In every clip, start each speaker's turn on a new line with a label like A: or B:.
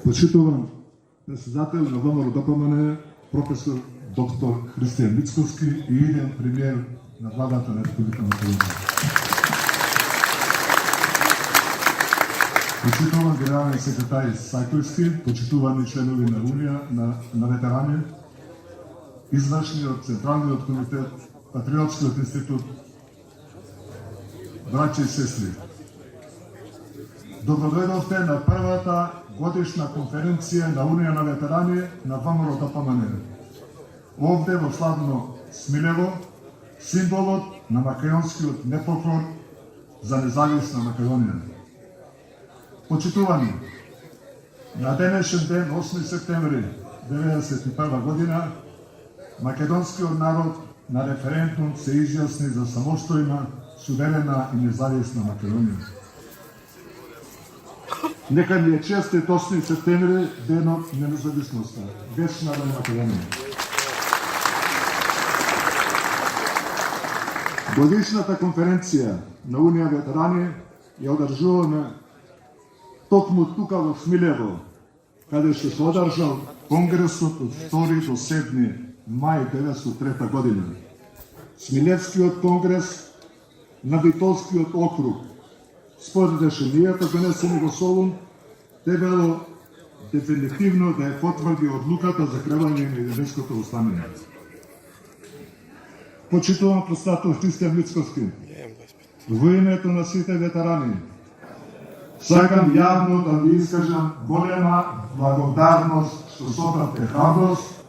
A: Почитуван председател на ВМРО ДПМН, професор доктор Христијан Мицковски и иден премиер на владата на Република Македонија. Почитуван генерален секретар Сајковски, почитувани членови на Унија на ветерани, извршниот Централниот комитет, Патриотскиот институт, браќа и сестри. Добродојдовте на првата годишна конференција на Унија на ветерани на ВМРО ДПМН. Овде во славно Смилево, символот на македонскиот непокор за независна Македонија. Почитувани, на денешен ден, 8 септември 1991 година, македонскиот народ на референдум се изјасни за самостојна, суверена и независна Македонија. Нека ни е честит 8 септември, денот на независноста, вечната Македонија. Годишната конференција на Унија ветерани ја одржуваме токму тука во Смилево, каде што се одржал Конгресот од 2 до 7 мај 1903 година. Смилевскиот конгрес на Битолскиот округ, според решенијата донесени во Солун, требало дефинитивно да ја потврди одлуката за кревање на Илиевското останање. Почитувам председател Христијан Мицковски, во името на сите ветерани, сакам јавно да ви искажам голема благодарност што собравте храброст,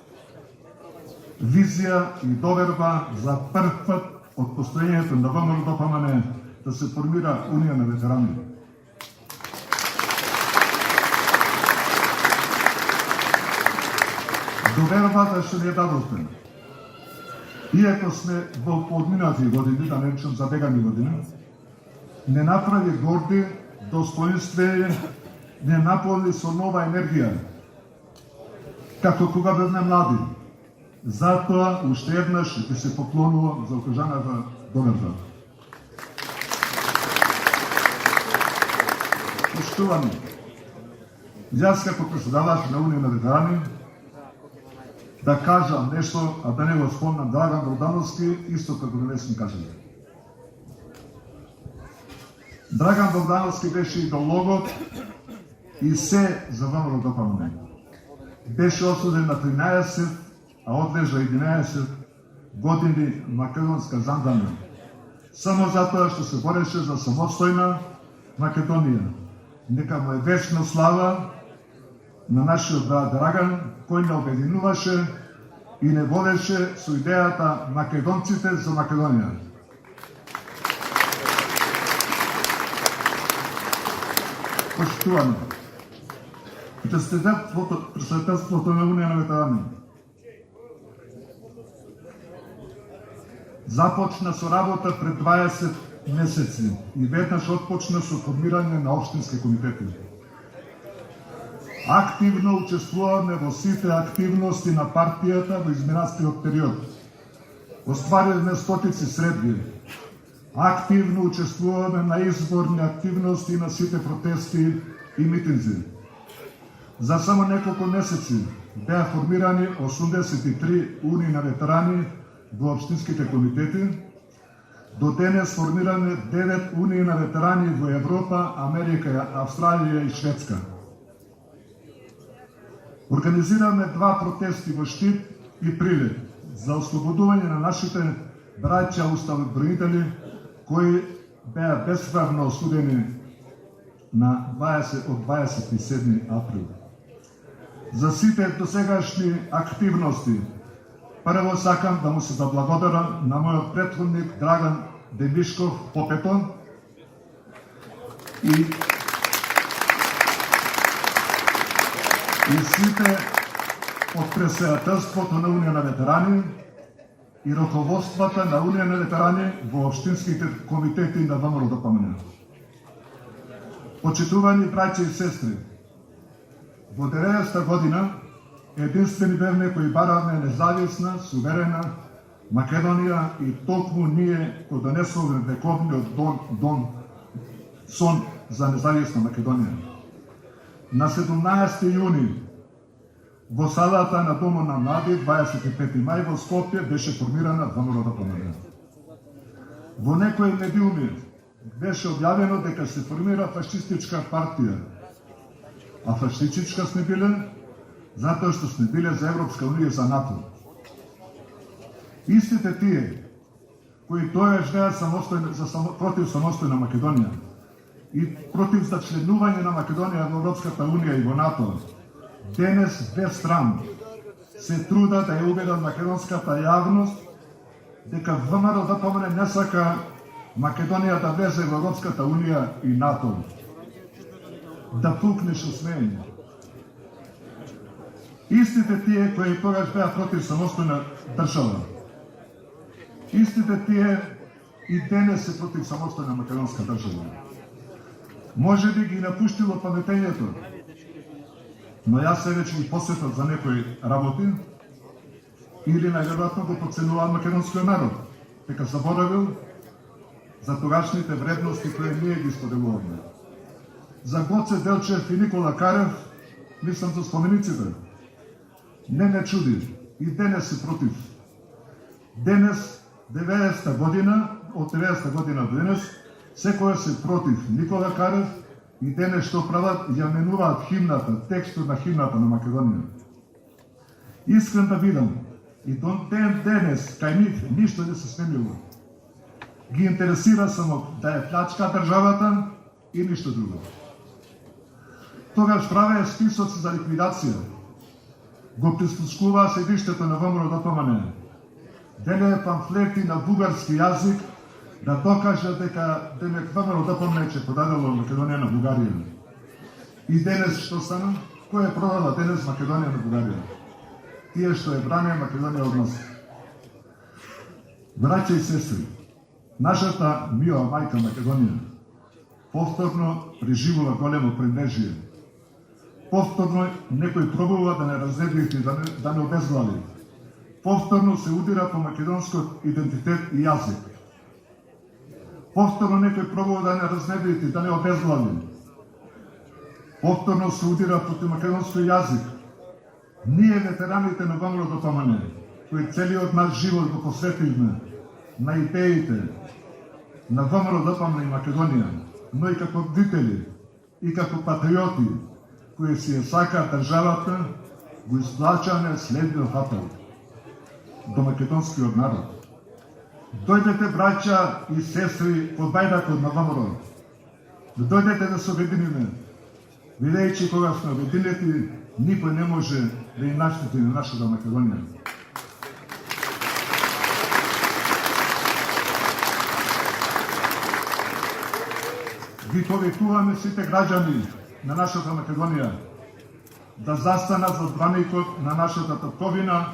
A: визија и доверба за прв пат од постоењето на ВМРО ДПМН да се формира Унија на ветерани. Довербата што ни ја дадовте, иако сме во подминати години, да не речам забегани години, не направи горди, достоинствени, не наполни со нова енергија, како кога бевме млади. Затоа уште еднаш ќе се поклонувам за окажаната доверба. Поштувани, јас како председавач на Унија на ветерани да кажам нешто, а да не го спомнам Драган Богдановски, исто како да не сум кажал. Драган Богдановски беше идеологот и се за ВМРО ДПМН. Беше осуден на 13, а одлежа 11 години македонска жандармија. Само затоа што се бореше за самостојна Македонија. Нека му е вечна слава на нашиот брат Драган, кој не обединуваше и не водеше со идејата македонците за Македонија. Почитувани, председателството на Унија на ветерани започна со работа пред 20 месеци и веднаш отпочна со формирање на општински комитети. Активно учествуваме во сите активности на партијата во изминатиот период. Остваривме стотици средби. Активно учествуваме на изборни активности на сите протести и митинзи. За само неколку месеци беа формирани 83 унии на ветерани во општинските комитети. До денес формираме 9 унии на ветерани во Европа, Америка, Австралија и Шведска. Организираме 2 протести во Штип и Прилеп за ослободување на нашите браќа уставобранители кои беа безправно осудени на 27 април. За сите досегашни активности, прво сакам да му се заблагодарам на мојот претходник Драган Демишков Попето и сите од председателството на Унија на ветерани и раководствата на Унија на ветерани во општинските комитети на ВМРО ДПМН. Почитувани браќа и сестри, во 90-та година единствени бевме кои бараме независна, суверена Македонија и токму ние кои донесовме вековниот сон за независна Македонија. На 17 јуни во салата на Домот на млади 25 мај во Скопје беше формирана ВМРО ДПМНЕ. Во некои медиуми беше објавено дека се формира фашистичка партија. А фашистичка сме биле затоа што сме биле за Европска унија, за НАТО. Истите тие кои тоаш беа против самостојна Македонија и против за членување на Македонија во Европската унија и во НАТО, денес без срам се труда да ја убедат македонската јавност дека ВМРО ДПМНЕ не сака Македонија да влезе во Европската унија и НАТО. Да пукнеш усмеење. Истите тие кои тогаш беа против самостојна држава, истите тие и денес се против самостојна македонска држава. Може би ги напуштило паметењето, но јас се веќе ги посетав за некои работи или најверојатно го подценувам македонскиот народ, дека заборавил за тогашните вредности кои ние ги споделуваме. За Гоце Делчев и Никола Карев мислам за спомениците. Не чуди, и денес се против. Денес, 90-та година, од 90-та година до денес, секоја се против Никола Карев и денес што прават, ја менуваат химната, текстот на химната на Македонија. Искрен да бидам, и до денес кај нив ништо не се сменило. Ги интересира само да ја плачка државата и ништо друго. Тогаш правеа списоци за ликвидација, го прислушкуваа седиштето на ВМРО ДПМНЕ, делеа памфлети на бугарски јазик да докажат дека ВМРО ДПМНЕ ќе подадело Македонија на Бугарија. И денес што стана? Кој е продала денес Македонија на Бугарија? Тие што е бране Македонија од нас. Браќа и сестри, нашата мила мајка Македонија повторно преживува големо пренежие. Повторно некој пробува да не разнебрити, да не обезглави. Повторно се удира по македонскиот идентитет и јазик. Повторно некој пробува да не разнебрити, да не обезглави. Повторно се удира против македонскиот јазик. Ние, ветераните на ВМРО ДПМНЕ, кои целиот наш живот го посветивме на идеите на ВМРО ДПМНЕ и Македонија, но и како родители и како патриоти, кои си ја сакаат државата, го исплачаме следниот апел до македонскиот народ. Дојдете, браќа и сестри, под бајракот на ВМРО. Дојдете да се обединиме, бидејќи кога сме обединети, никој не може да им наштети на нашата Македонија. Ви повикуваме сите граѓани на нашата Македонија да застанат зад браникот на нашата татковина,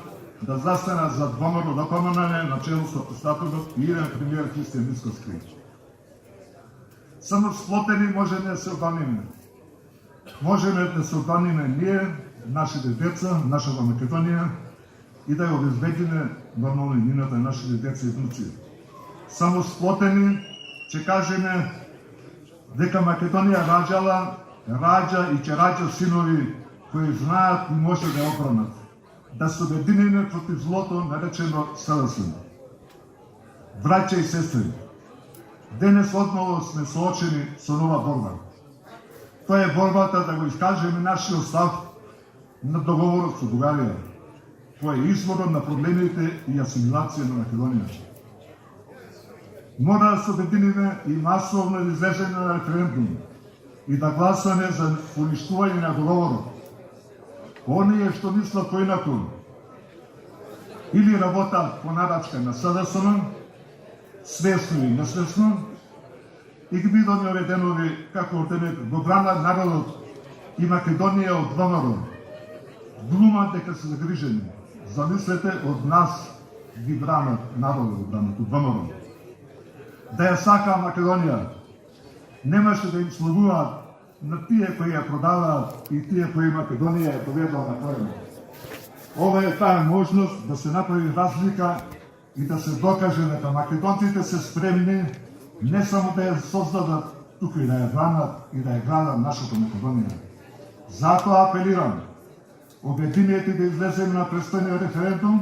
A: да застанат зад ВМРО ДПМНЕ на чело со председателот и иден премиер Христијан Мицкоски. Само сплотени може да се обраниме. Можеме да се обраниме ние, нашите деца, нашата Македонија и да ја обезбедиме нормално иднината на нашите деца и внуци. Само сплотени ќе кажеме дека Македонија раѓа и ќе раѓа синови кои знаат и може да ја обранат. Да се обединиме против злото наречено СДС. Браќа и сестри, денес одново сме соочени со нова борба. Тоа е борбата да го искажеме нашиот став на договорот со Бугарија. Тоа е изворот на проблемите и асимилација на Македонија. Мора да се обединиме и масовно да излеземе на референдум и да гласаме за уништување на договорот. Оние што мислат поинаку или работат по нарачка на СДСМ, свесно и несвесно, и ги бидоме ове денови, како го бранат народот и Македонија од ВМРО. Глумат дека се загрижени. Замислете, од нас ги бранат народот, од ВМРО. Да ја сака Македонија, немаше да им слугуваат на тие кои ја продаваат и тие кои Македонија ја поведала на којно. Ова е таа можност да се направи разлика и да се докаже дека македонците се спремни не само да ја создадат, туку и да ја бранат и да ја градат нашата Македонија. Затоа апелирам, обединете да излеземе на престојниот референдум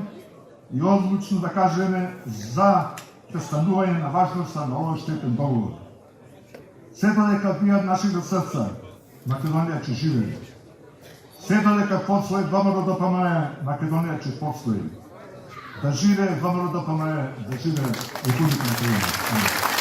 A: и одлучно да кажеме за престанување на важноста на овој штетен договор. Се додека бијат нашите срца, Македонија ќе живее. Се додека постои ВМРО ДПМН, Македонија ќе постои. Да живее ВМРО ДПМН, да живее Република Македонија.